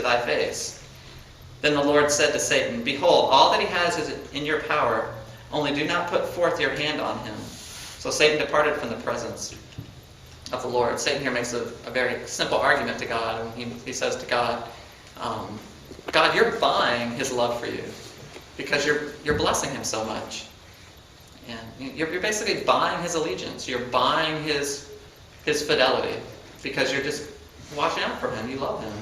to thy face. Then the Lord said to Satan, Behold, all that he has is in your power, only do not put forth your hand on him. So Satan departed from the presence of the Lord. Satan here makes a very simple argument to God, and he says to God, God, you're buying his love for you because you're blessing him so much. And you're basically buying his allegiance. You're buying his fidelity because you're just watching out for him. You love him.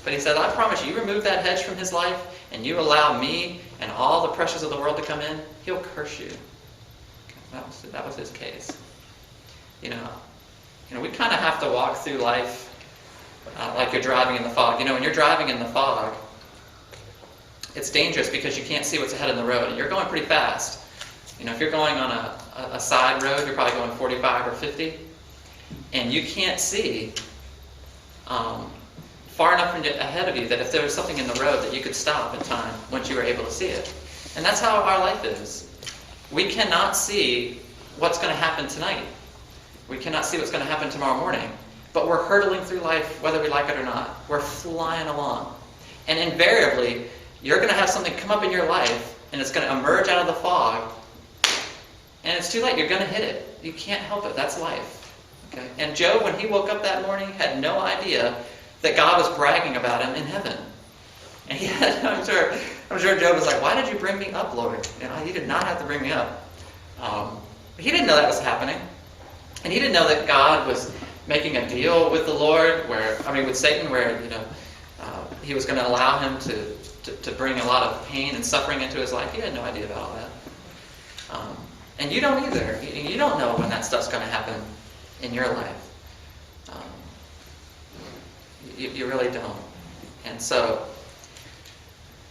But he said, I promise you remove that hedge from his life and you allow me and all the pressures of the world to come in, he'll curse you. That was his case. You know, we kind of have to walk through life like you're driving in the fog. You know, when you're driving in the fog, it's dangerous because you can't see what's ahead in the road, and you're going pretty fast. You know, if you're going on a side road, you're probably going 45 or 50, and you can't see far enough ahead of you that if there was something in the road that you could stop in time once you were able to see it. And that's how our life is. We cannot see what's going to happen tonight. We cannot see what's going to happen tomorrow morning. But we're hurtling through life whether we like it or not. We're flying along. And invariably, you're going to have something come up in your life, and it's going to emerge out of the fog, and it's too late. You're going to hit it. You can't help it. That's life. Okay? And Job, when he woke up that morning, had no idea that God was bragging about him in heaven. And he had, I'm sure Job was like, why did you bring me up, Lord? You know, you did not have to bring me up. He didn't know that was happening. And he didn't know that God was making a deal with the Lord, with Satan, where, he was going to allow him to bring a lot of pain and suffering into his life. He had no idea about all that. And you don't either. You don't know when that stuff's going to happen in your life. You really don't. And so,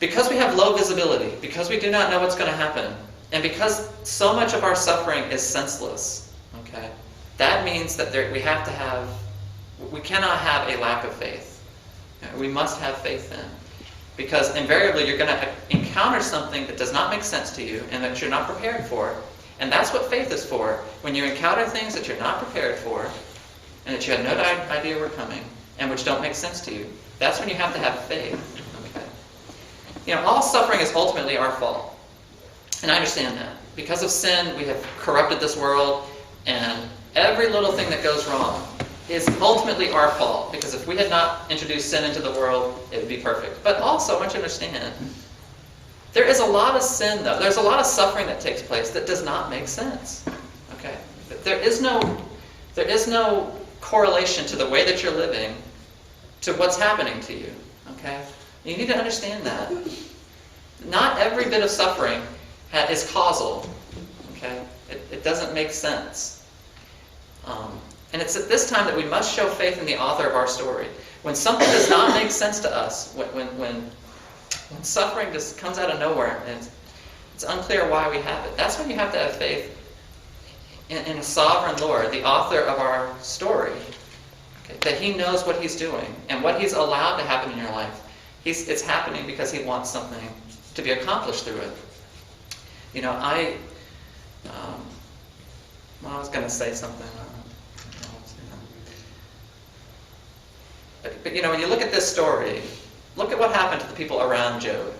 because we have low visibility, because we do not know what's going to happen, and because so much of our suffering is senseless, okay, that means that we cannot have a lack of faith. We must have faith then. Because invariably you're going to encounter something that does not make sense to you and that you're not prepared for. And that's what faith is for. When you encounter things that you're not prepared for and that you had no idea were coming and which don't make sense to you, that's when you have to have faith. Okay? You know, all suffering is ultimately our fault. And I understand that. Because of sin, we have corrupted this world, and every little thing that goes wrong is ultimately our fault. Because if we had not introduced sin into the world, it would be perfect. But also, I want you to understand, there is a lot of sin, though. There's a lot of suffering that takes place that does not make sense. Okay? There is no correlation to the way that you're living to what's happening to you. Okay? You need to understand that. Not every bit of suffering is causal. Okay? It doesn't make sense. And it's at this time that we must show faith in the author of our story. When something does not make sense to us, when suffering just comes out of nowhere and it's unclear why we have it, that's when you have to have faith in a sovereign Lord, the author of our story. Okay? That he knows what he's doing and what he's allowed to happen in your life. It's happening because he wants something to be accomplished through it. You know, I was going to say something. But you know, when you look at this story, look at what happened to the people around Job.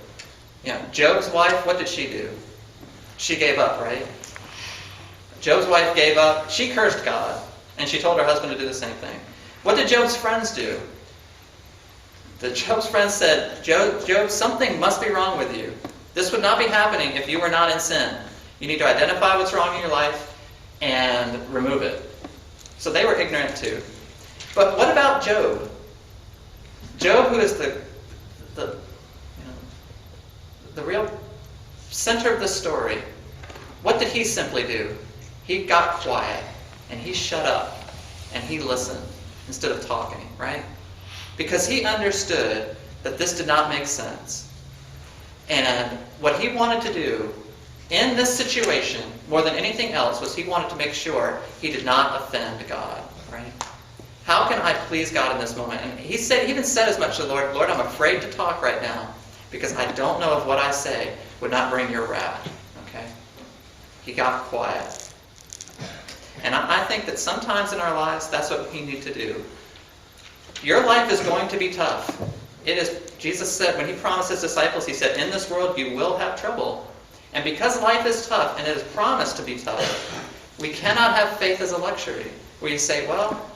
You know, Job's wife, what did she do? She gave up, right? Job's wife gave up. She cursed God, and she told her husband to do the same thing. What did Job's friends do? Job's friends said, Job, something must be wrong with you. This would not be happening if you were not in sin. You need to identify what's wrong in your life and remove it. So they were ignorant too. But what about Job? Job, who is the real center of the story, what did he simply do? He got quiet, and he shut up, and he listened instead of talking, right? Because he understood that this did not make sense. And what he wanted to do in this situation, more than anything else, was he wanted to make sure he did not offend God, right? How can I please God in this moment? And he even said as much to the Lord, Lord, I'm afraid to talk right now because I don't know if what I say would not bring your wrath. Okay? He got quiet. And I think that sometimes in our lives, that's what we need to do. Your life is going to be tough. Jesus said, when he promised his disciples, he said, in this world you will have trouble. And because life is tough, and it is promised to be tough, we cannot have faith as a luxury, where you say, well,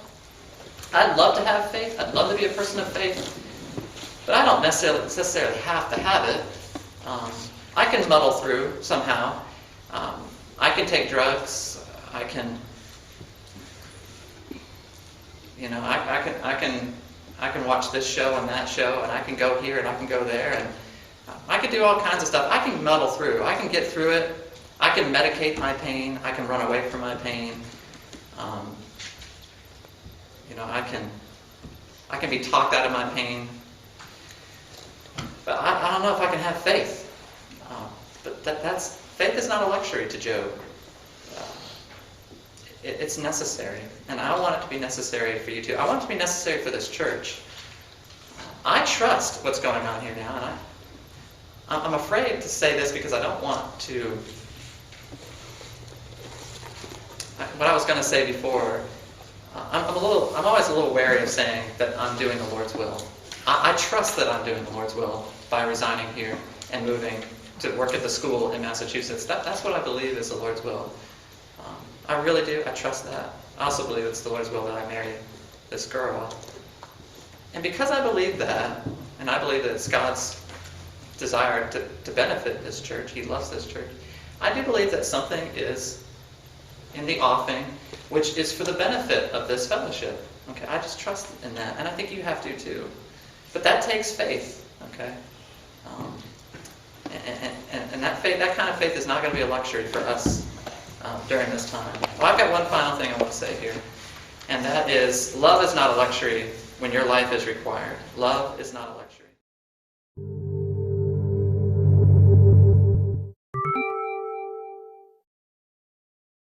I'd love to have faith, I'd love to be a person of faith, but I don't necessarily have to have it. I can muddle through somehow. I can take drugs. I can, I can watch this show and that show, and I can go here and I can go there, and I can do all kinds of stuff. I can muddle through. I can get through it. I can medicate my pain. I can run away from my pain. I can be talked out of my pain. But I don't know if I can have faith. But faith is not a luxury to Job. It's necessary, and I want it to be necessary for you too. I want it to be necessary for this church. I trust what's going on here now, and I'm afraid to say this because I don't want to. What I was going to say before, I'm always a little wary of saying that I'm doing the Lord's will. I trust that I'm doing the Lord's will by resigning here and moving to work at the school in Massachusetts. That's what I believe is the Lord's will. I really do. I trust that. I also believe it's the Lord's will that I marry this girl. And because I believe that, and I believe that it's God's desire to benefit this church, He loves this church, I do believe that something is in the offing which is for the benefit of this fellowship. Okay, I just trust in that, and I think you have to too. But that takes faith. Okay, and that faith, that kind of faith, is not going to be a luxury for us during this time. Well, I've got one final thing I want to say here, and that is, love is not a luxury when your life is required. Love is not a luxury.